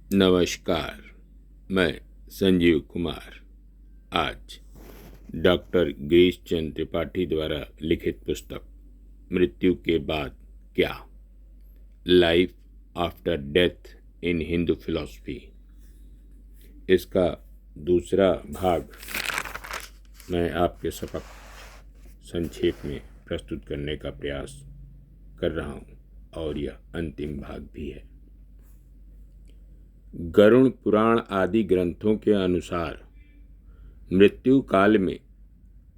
नमस्कार। मैं संजीव कुमार आज डॉक्टर गिरीश चंद्र त्रिपाठी द्वारा लिखित पुस्तक मृत्यु के बाद क्या, life after death in Hindu philosophy, इसका दूसरा भाग मैं आपके समक्ष संक्षेप में प्रस्तुत करने का प्रयास कर रहा हूँ और यह अंतिम भाग भी है। गरुड़ पुराण आदि ग्रंथों के अनुसार मृत्यु काल में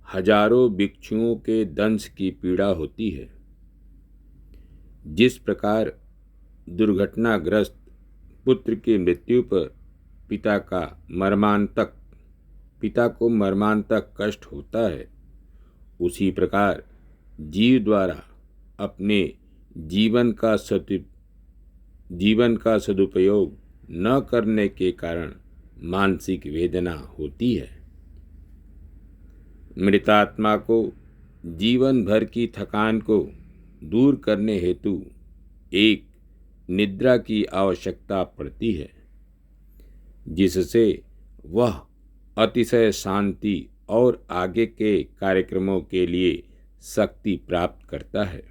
हजारों भिक्षुओं के दंश की पीड़ा होती है। जिस प्रकार दुर्घटनाग्रस्त पुत्र की मृत्यु पर पिता को मर्मांतक कष्ट होता है, उसी प्रकार जीव द्वारा अपने जीवन का सदुपयोग न करने के कारण मानसिक वेदना होती है। मृतात्मा को जीवन भर की थकान को दूर करने हेतु एक निद्रा की आवश्यकता पड़ती है, जिससे वह अतिशय शांति और आगे के कार्यक्रमों के लिए शक्ति प्राप्त करता है।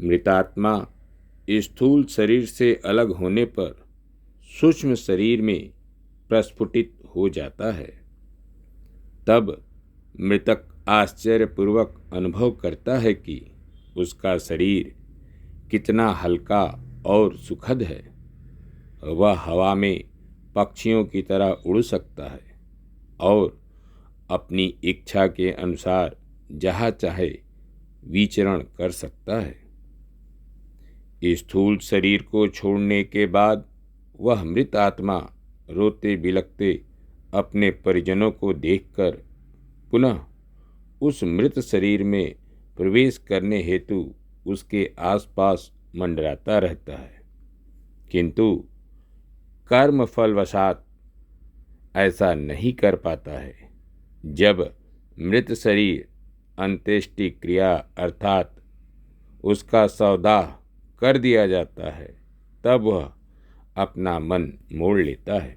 मृतात्मा स्थूल शरीर से अलग होने पर सूक्ष्म शरीर में प्रस्फुटित हो जाता है। तब मृतक आश्चर्यपूर्वक अनुभव करता है कि उसका शरीर कितना हल्का और सुखद है। वह हवा में पक्षियों की तरह उड़ सकता है और अपनी इच्छा के अनुसार जहाँ चाहे विचरण कर सकता है। स्थूल शरीर को छोड़ने के बाद वह मृत आत्मा रोते बिलखते अपने परिजनों को देखकर पुनः उस मृत शरीर में प्रवेश करने हेतु उसके आसपास मंडराता रहता है, किंतु कर्मफलवशात ऐसा नहीं कर पाता है। जब मृत शरीर अंत्येष्टि क्रिया अर्थात उसका सौदाह कर दिया जाता है, तब वह अपना मन मोड़ लेता है।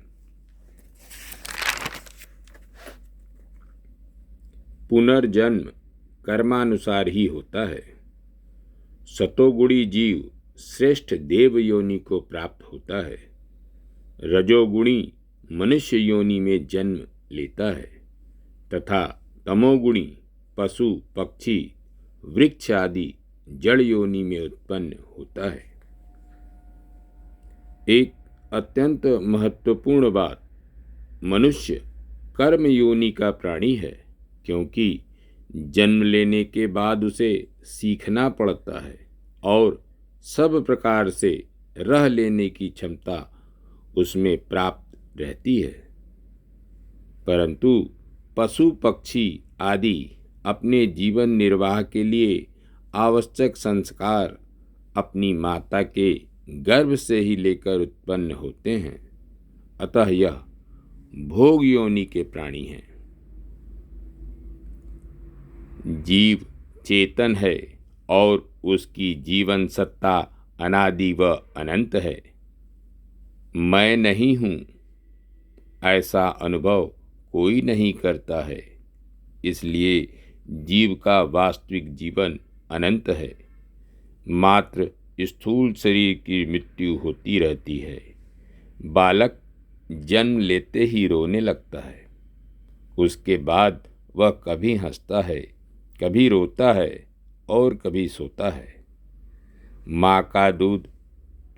पुनर्जन्म कर्मानुसार ही होता है। सतोगुणी जीव श्रेष्ठ देव योनि को प्राप्त होता है। रजोगुणी मनुष्य योनि में जन्म लेता है तथा तमोगुणी पशु पक्षी वृक्ष आदि जड़ योनि में उत्पन्न होता है। एक अत्यंत महत्वपूर्ण बात, मनुष्य कर्म योनि का प्राणी है, क्योंकि जन्म लेने के बाद उसे सीखना पड़ता है और सब प्रकार से रह लेने की क्षमता उसमें प्राप्त रहती है। परंतु पशु पक्षी आदि अपने जीवन निर्वाह के लिए आवश्यक संस्कार अपनी माता के गर्भ से ही लेकर उत्पन्न होते हैं। अतः यह भोग योनि के प्राणी हैं। जीव चेतन है और उसकी जीवन सत्ता अनादि व अनंत है। मैं नहीं हूँ ऐसा अनुभव कोई नहीं करता है, इसलिए जीव का वास्तविक जीवन अनंत है। मात्र स्थूल शरीर की मृत्यु होती रहती है। बालक जन्म लेते ही रोने लगता है। उसके बाद वह कभी हंसता है, कभी रोता है और कभी सोता है। माँ का दूध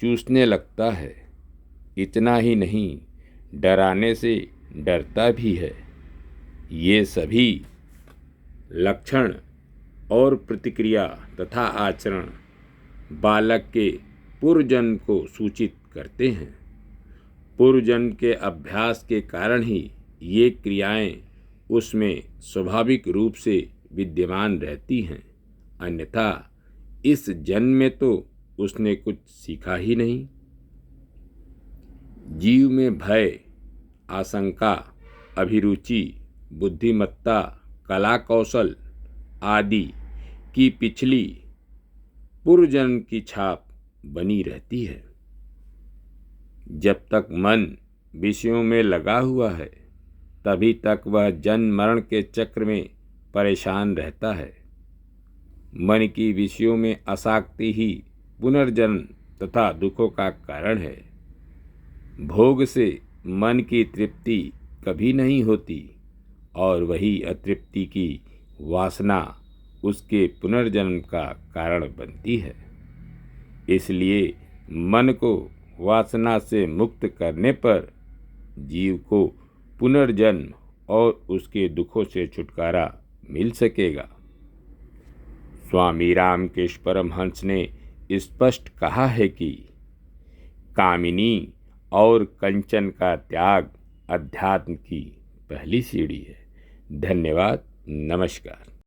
चूसने लगता है। इतना ही नहीं, डराने से डरता भी है। ये सभी लक्षण और प्रतिक्रिया तथा आचरण बालक के पूर्वजन्म को सूचित करते हैं। पूर्वजन्म के अभ्यास के कारण ही ये क्रियाएं उसमें स्वाभाविक रूप से विद्यमान रहती हैं, अन्यथा इस जन्म में तो उसने कुछ सीखा ही नहीं। जीव में भय, आशंका, अभिरुचि, बुद्धिमत्ता, कला कौशल आदि की पिछली पूर्वजन्म की छाप बनी रहती है। जब तक मन विषयों में लगा हुआ है तभी तक वह जन्म मरण के चक्र में परेशान रहता है। मन की विषयों में आसक्ति ही पुनर्जन्म तथा दुखों का कारण है। भोग से मन की तृप्ति कभी नहीं होती और वही अतृप्ति की वासना उसके पुनर्जन्म का कारण बनती है। इसलिए मन को वासना से मुक्त करने पर जीव को पुनर्जन्म और उसके दुखों से छुटकारा मिल सकेगा। स्वामी रामकृष्ण परमहंस ने स्पष्ट कहा है कि कामिनी और कंचन का त्याग अध्यात्म की पहली सीढ़ी है। धन्यवाद। नमस्कार।